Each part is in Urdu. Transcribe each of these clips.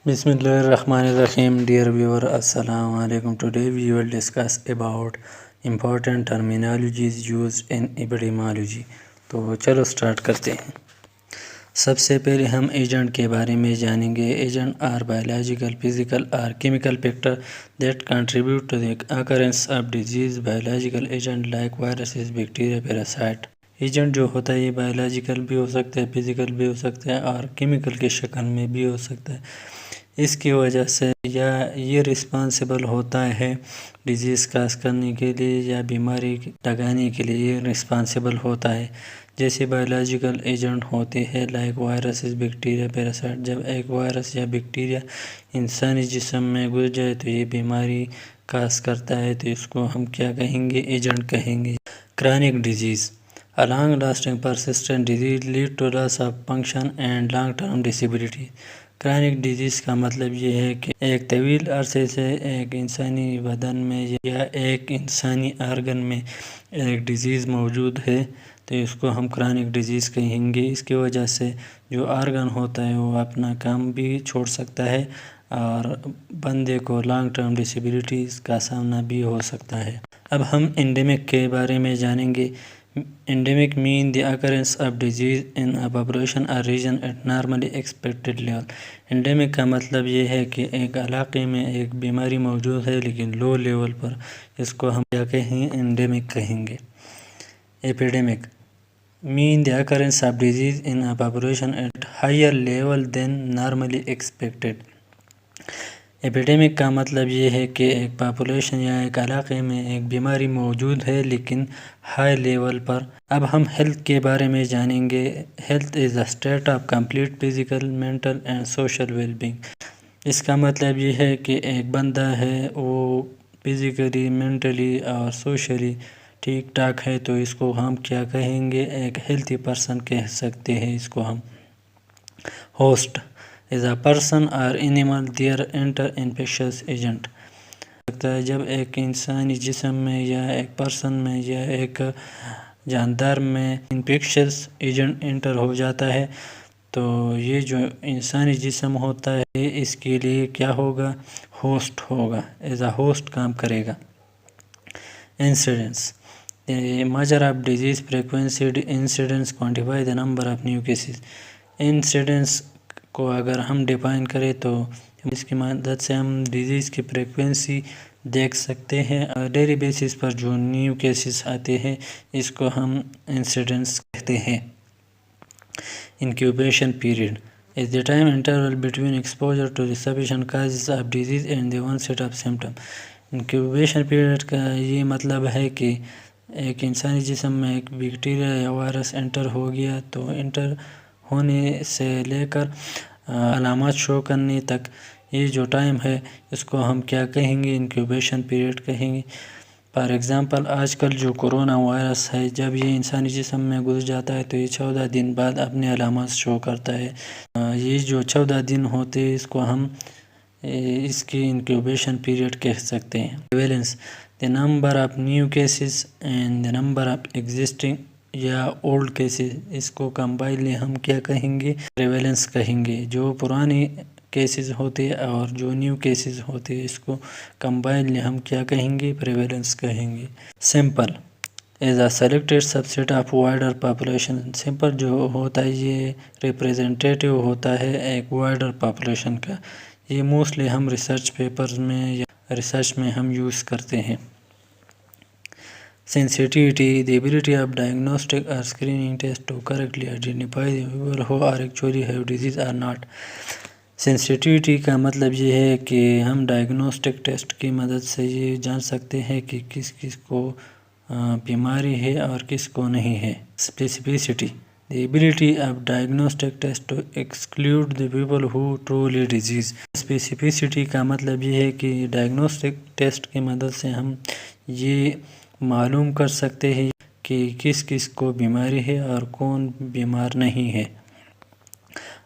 Bismillahirrahmanirrahim. Dear viewer, Assalamu alaikum. Today we will discuss about important terminologies used in epidemiology. تو چلو سٹارٹ کرتے ہیں. سب سے پہلے ہم ایجنٹ کے بارے میں جانیں گے. Agent are biological, physical or chemical factor that contribute to the occurrence of disease. Biological agent like viruses, bacteria, parasite. Agent جو ہوتا ہے یہ بایولوجیکل بھی ہو سکتا ہے, فزیکل بھی ہو سکتا ہے اور کیمیکل کے شکل میں بھی ہو سکتا ہے. اس کی وجہ سے یا یہ رسپانسیبل ہوتا ہے ڈیزیز کاز کرنے کے لیے یا بیماری لگانے کے لیے, یہ رسپانسیبل ہوتا ہے. جیسے بایولوجیکل ایجنٹ ہوتے ہیں لائک وائرسز, بیکٹیریا, پیراسائٹ. جب ایک وائرس یا بیکٹیریا انسانی جسم میں گھس جائے تو یہ بیماری کاز کرتا ہے, تو اس کو ہم کیا کہیں گے؟ ایجنٹ کہیں گے. Chronic disease A long-lasting persistent disease lead to loss of function and long-term disability. Chronic disease کا مطلب یہ ہے کہ ایک طویل عرصے سے ایک انسانی بدن میں یا ایک انسانی آرگن میں ایک ڈیزیز موجود ہے تو اس کو ہم کرونک ڈیزیز کہیں گے. اس کی وجہ سے جو آرگن ہوتا ہے وہ اپنا کام بھی چھوڑ سکتا ہے اور بندے کو لانگ ٹرم ڈسیبلٹیز کا سامنا بھی ہو سکتا ہے. اب ہم انڈیمک کے بارے میں جانیں گے. Endemic mean the occurrence of disease in a population or region at normally expected level. Endemic کا مطلب یہ ہے کہ ایک علاقے میں ایک بیماری موجود ہے لیکن لو لیول پر, اس کو ہم کیا کہیں؟ انڈیمک کہیں گے. Epidemic mean the occurrence of disease in a population at higher level than normally expected. Epidemic کا مطلب یہ ہے کہ ایک پاپولیشن یا ایک علاقے میں ایک بیماری موجود ہے لیکن ہائی لیول پر. اب ہم ہیلتھ کے بارے میں جانیں گے. Health is a state of complete physical, mental and social well being. اس کا مطلب یہ ہے کہ ایک بندہ ہے وہ فزیکلی, مینٹلی اور سوشلی ٹھیک ٹھاک ہے تو اس کو ہم کیا کہیں گے؟ ایک ہیلتھی پرسن کہہ سکتے ہیں اس کو ہم. Host is a person or animal there enter infectious agent. جب ایک انسانی جسم میں یا ایک پرسن میں یا ایک جاندار میں انفیکشس ایجنٹ انٹر ہو جاتا ہے تو یہ جو انسانی جسم ہوتا ہے اس کے لیے کیا ہوگا؟ ہوسٹ ہوگا, ایز اے ہوسٹ کام کرے گا. Incidence measure of disease frequency. Incidence quantify the number of new cases. Incidence کو اگر ہم ڈیفائن کریں تو اس کی مدد سے ہم ڈیزیز کی فریکوینسی دیکھ سکتے ہیں اور ڈیلی بیسس پر جو نیو کیسز آتے ہیں اس کو ہم انسیڈنس کہتے ہیں. Incubation period is the time interval between exposure to the sufficient causes of disease and the onset of symptom. Incubation period کا یہ مطلب ہے کہ ایک انسانی جسم میں ایک بیکٹیریا یا وائرس انٹر ہو گیا تو انٹر ہونے سے لے کر علامات شو کرنے تک یہ جو ٹائم ہے اس کو ہم کیا کہیں گے؟ انکیوبیشن پیریڈ کہیں گے. فار ایگزامپل آج کل جو کرونا وائرس ہے جب یہ انسانی جسم میں گھس جاتا ہے تو یہ 14 دن بعد اپنے علامات شو کرتا ہے. یہ جو 14 دن ہوتے ہیں اس کو ہم اس کی انکیوبیشن پیریڈ کہہ سکتے ہیں. پریویلنس the number of new cases and the number of existing یا اولڈ کیسز, اس کو کمبائنلی ہم کیا کہیں گے؟ پریویلنس کہیں گے. جو پرانے کیسز ہوتے اور جو نیو کیسز ہوتے اس کو کمبائنلی ہم کیا کہیں گے؟ پریویلنس کہیں گے. Sample is a selected subset of wider population. Sample جو ہوتا ہے یہ ریپریزنٹیٹیو ہوتا ہے ایک وائڈر پاپولیشن کا. یہ موسٹلی ہم ریسرچ پیپرز میں یا ریسرچ میں ہم یوز کرتے ہیں. Sensitivity the ability of diagnostic or screening test to correctly identify the people who are actually have disease or not. Sensitivity کا مطلب یہ ہے کہ ہم ڈائگنوسٹک ٹیسٹ کی مدد سے یہ جان سکتے ہیں کہ کس کس کو بیماری ہے اور کس کو نہیں ہے. Specificity the ability of diagnostic test to exclude the people who truly disease. Specificity کا مطلب یہ ہے کہ ڈائگنوسٹک ٹیسٹ کی مدد سے ہم یہ معلوم کر سکتے ہیں کہ کس کس کو بیماری ہے اور کون بیمار نہیں ہے.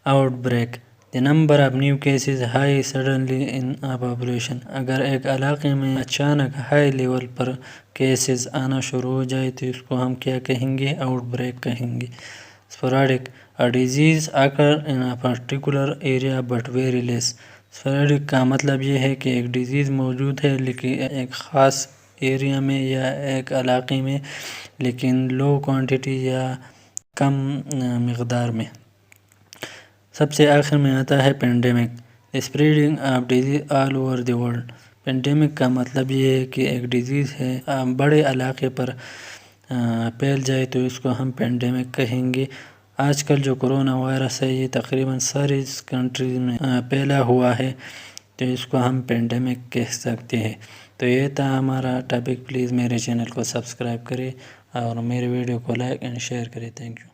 Out break the number of new cases high suddenly in a population. اگر ایک علاقے میں اچانک ہائی لیول پر کیسز آنا شروع ہو جائے تو اس کو ہم کیا کہیں گے؟ آؤٹ بریک کہیں گے. Sporadic a disease occur in a particular area but very less. Sporadic کا مطلب یہ ہے کہ ایک ڈیزیز موجود ہے لیکن ایک خاص ایریا میں یا ایک علاقے میں، لیکن لو کوانٹٹی یا کم مقدار میں۔ سب سے آخر میں آتا ہے pandemic, spreading of disease all over the world. Pandemic کا مطلب یہ ہے کہ ایک ڈیزیز ہے بڑے علاقے پر پھیل جائے تو اس کو ہم پینڈیمک کہیں گے۔ آج کل جو کرونا وائرس ہے یہ تقریباً ساری کنٹریز میں پھیلا ہوا ہے، تو اس کو ہم پینڈیمک کہہ سکتے ہیں۔ تو یہ تھا ہمارا ٹاپک، پلیز میرے چینل کو سبسکرائب کریں اور میرے ویڈیو کو لائک اینڈ شیئر کریں۔ Thank you.